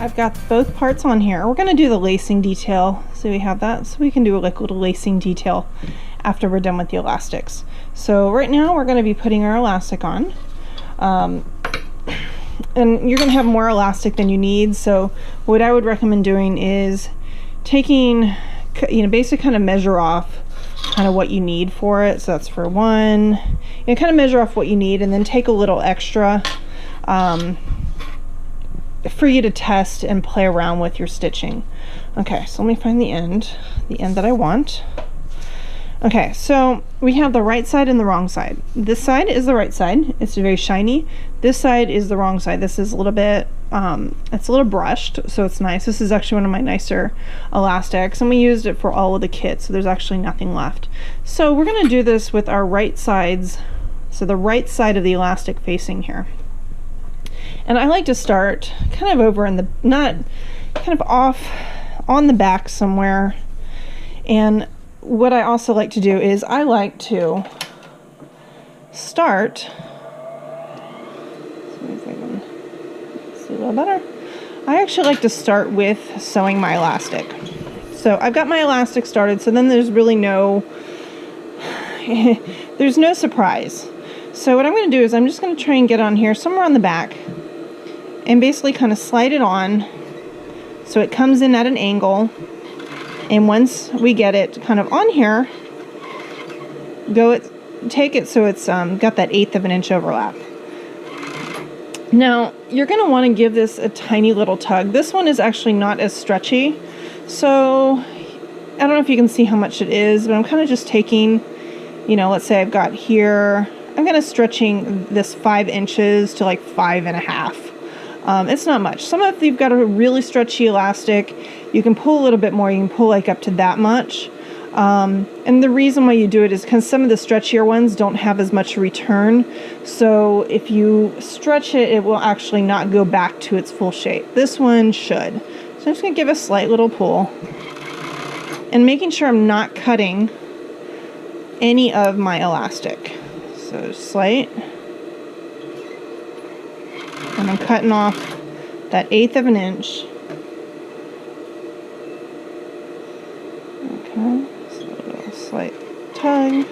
I've got both parts on here. We're going to do the lacing detail. So we have that. So we can do like a little lacing detail after we're done with the elastics. So right now we're going to be putting our elastic on. And you're going to have more elastic than you need. So what I would recommend doing is taking, basically kind of measure off kind of what you need for it. So that's for one. Kind of measure off what you need and then take a little extra for you to test and play around with your stitching. Okay, so let me find the end that I want. Okay, so we have the right side and the wrong side. This side is the right side. It's very shiny. This side is the wrong side. This is a little bit, it's a little brushed, so it's nice. This is actually one of my nicer elastics, and we used it for all of the kits, so there's actually nothing left. So we're gonna do this with our right sides, so the right side of the elastic facing here. And I like to start kind of over in the, not kind of off on the back somewhere. And what I also like to do is I like to start, see if I can see a little better. I actually like to start with sewing my elastic. So I've got my elastic started, so then there's really no, there's no surprise. So what I'm going to do is I'm just going to try and get on here somewhere on the back and basically kind of slide it on so it comes in at an angle. And once we get it kind of on here, take it so it's got that 1/8 of an inch overlap. Now you're going to want to give this a tiny little tug. This one is actually not as stretchy, so I don't know if you can see how much it is, but I'm kind of just taking, let's say I've got here, I'm kind of stretching this 5 inches to like 5.5. It's not much. Some of you've got a really stretchy elastic, you can pull a little bit more. You can pull like up to that much. And the reason why you do it is because some of the stretchier ones don't have as much return. So if you stretch it, it will actually not go back to its full shape. This one should. So I'm just going to give a slight little pull. And making sure I'm not cutting any of my elastic. So slight. And I'm cutting off that 1/8 of an inch. Okay, so a little slight tug.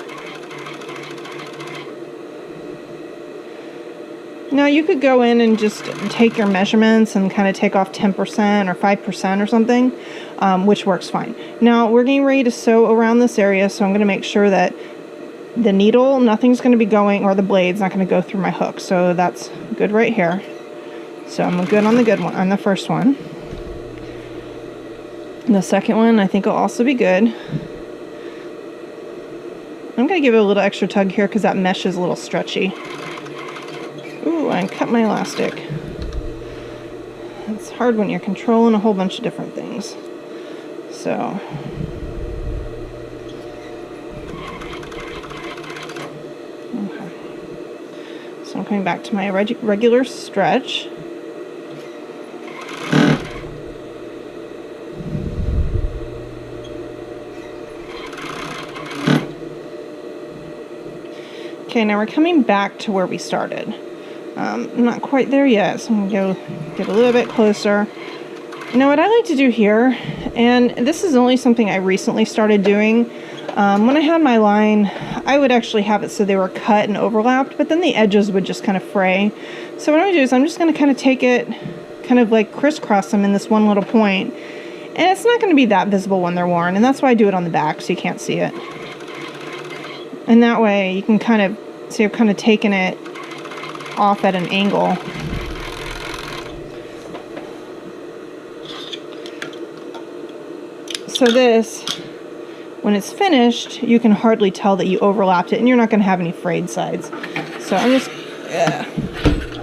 Now you could go in and just take your measurements and kind of take off 10% or 5% or something, which works fine. Now we're getting ready to sew around this area, so I'm going to make sure that the needle, nothing's going to be going, or the blade's not going to go through my hook. So that's good right here. So I'm good on the good one, on the first one. And the second one I think will also be good. I'm going to give it a little extra tug here because that mesh is a little stretchy. Ooh, I cut my elastic. It's hard when you're controlling a whole bunch of different things. So So I'm coming back to my regular stretch. Okay, now we're coming back to where we started. I'm not quite there yet, so I'm going to go get a little bit closer. Now what I like to do here, and this is only something I recently started doing, when I had my line, I would actually have it so they were cut and overlapped, but then the edges would just kind of fray. So what I'm going to do is I'm just going to kind of take it, kind of like crisscross them in this one little point, and it's not going to be that visible when they're worn, and that's why I do it on the back so you can't see it. And that way you can kind of see I've kind of taken it off at an angle. So this, when it's finished, you can hardly tell that you overlapped it, and you're not going to have any frayed sides. So I'm just,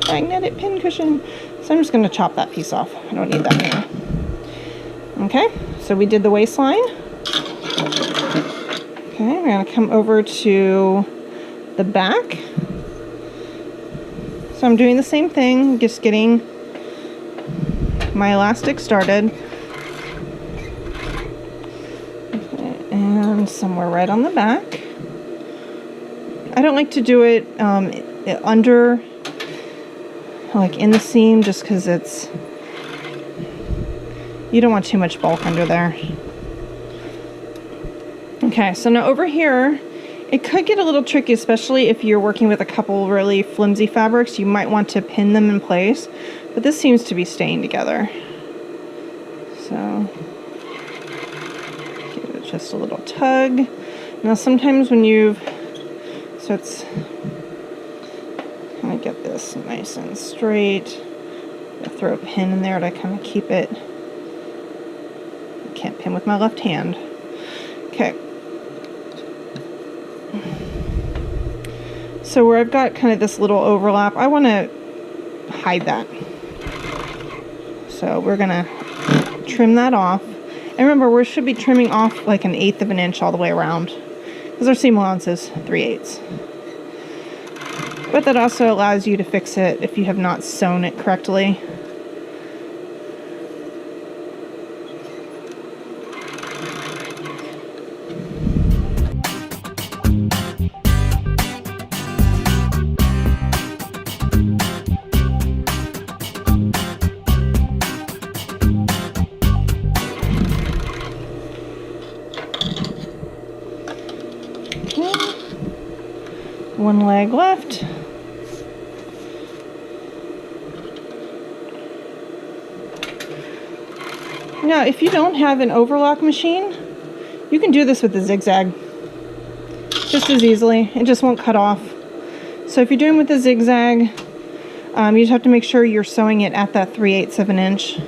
magnetic pin cushion. So I'm just going to chop that piece off. I don't need that anymore. Okay, so we did the waistline. Okay, we're going to come over to the back. So I'm doing the same thing, just getting my elastic started. Okay, and somewhere right on the back. I don't like to do it under, like in the seam, just because it's, You don't want too much bulk under there. Okay, so now over here, it could get a little tricky, especially if you're working with a couple really flimsy fabrics. You might want to pin them in place, but this seems to be staying together. So, give it just a little tug. Now sometimes when so it's, kind of get this nice and straight. I'll throw a pin in there to kind of keep it. I can't pin with my left hand. Okay. So where I've got kind of this little overlap, I want to hide that. So we're going to trim that off. And remember, we should be trimming off like 1/8 of an inch all the way around, because our seam allowance is 3/8. But that also allows you to fix it if you have not sewn it correctly. One leg left. Now, if you don't have an overlock machine, you can do this with the zigzag just as easily. It just won't cut off. So if you're doing with the zigzag, you just have to make sure you're sewing it at that 3/8 of an inch.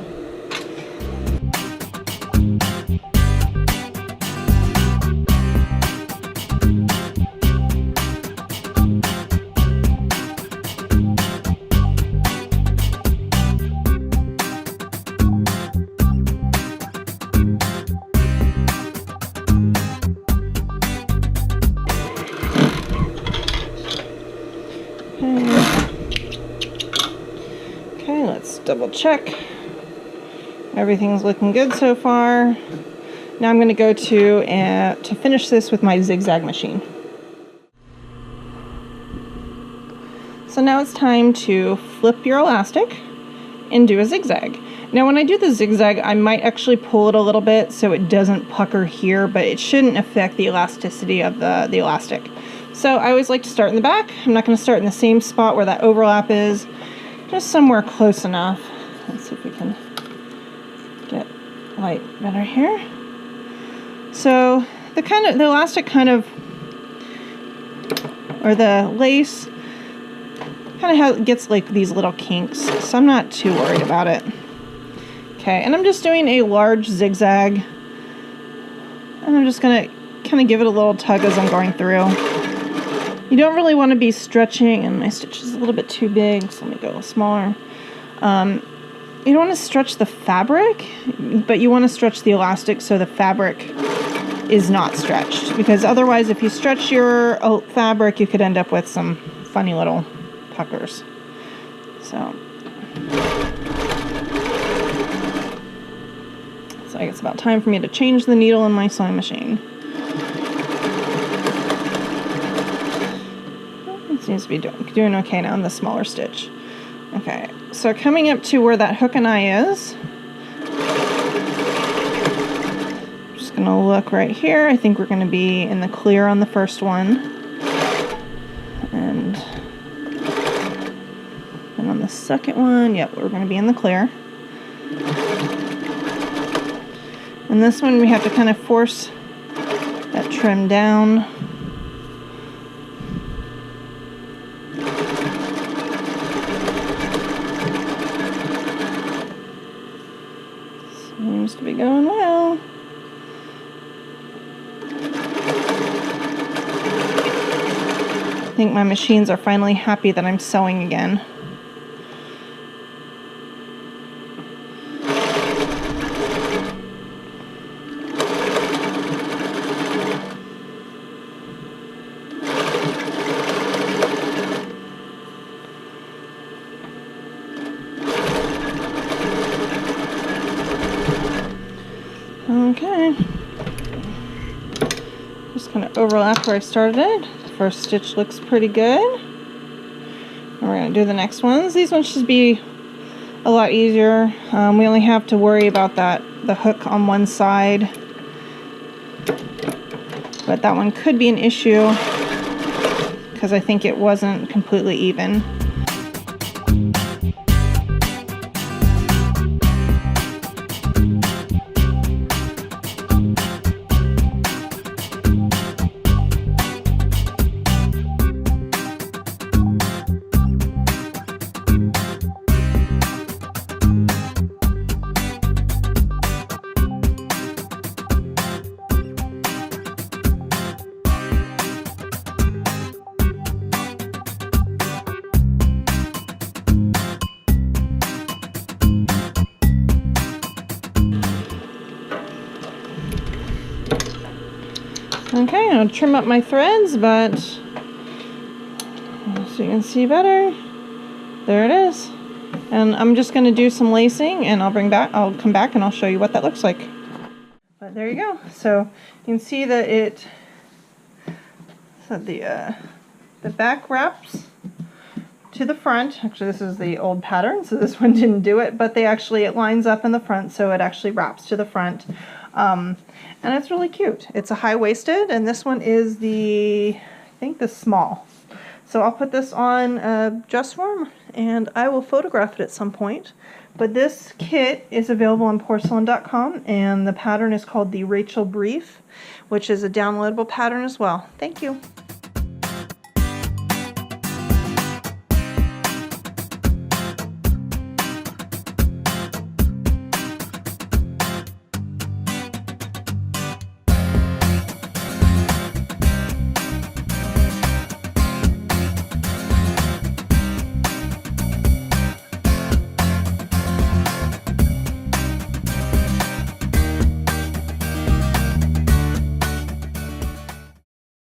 Okay, let's double check. Everything's looking good so far. Now I'm going to go to finish this with my zigzag machine. So now it's time to flip your elastic and do a zigzag. Now when I do the zigzag, I might actually pull it a little bit so it doesn't pucker here, but it shouldn't affect the elasticity of the elastic. So I always like to start in the back. I'm not going to start in the same spot where that overlap is, just somewhere close enough. Let's see if we can get light better here. So the elastic or the lace kind of gets like these little kinks, so I'm not too worried about it. Okay, and I'm just doing a large zigzag, and I'm just going to kind of give it a little tug as I'm going through. You don't really want to be stretching, and my stitch is a little bit too big, so let me go a little smaller. You don't want to stretch the fabric, but you want to stretch the elastic so the fabric is not stretched, because otherwise if you stretch your fabric, you could end up with some funny little puckers. So I guess it's about time for me to change the needle in my sewing machine. It seems to be doing okay now in the smaller stitch. Okay, so coming up to where that hook and eye is, I'm just going to look right here. I think we're going to be in the clear on the first one. And on the second one, yep, we're going to be in the clear. And this one we have to kind of force that trim down. Seems to be going well. I think my machines are finally happy that I'm sewing again. Okay, just kind of overlap where I started it. The first stitch looks pretty good. And we're going to do the next ones. These ones should be a lot easier. We only have to worry about that the hook on one side, but that one could be an issue because I think it wasn't completely even. Okay, I'll trim up my threads, but so you can see better. There it is. And I'm just going to do some lacing, and I'll come back and I'll show you what that looks like. But there you go. So you can see that the back wraps to the front. Actually, this is the old pattern, so this one didn't do it, but it lines up in the front, so it actually wraps to the front. And it's really cute. It's a high-waisted, and this one is I think the small. So I'll put this on a dress form, and I will photograph it at some point. But this kit is available on Porcelynne.com, and the pattern is called the Rachel Brief, which is a downloadable pattern as well. Thank you.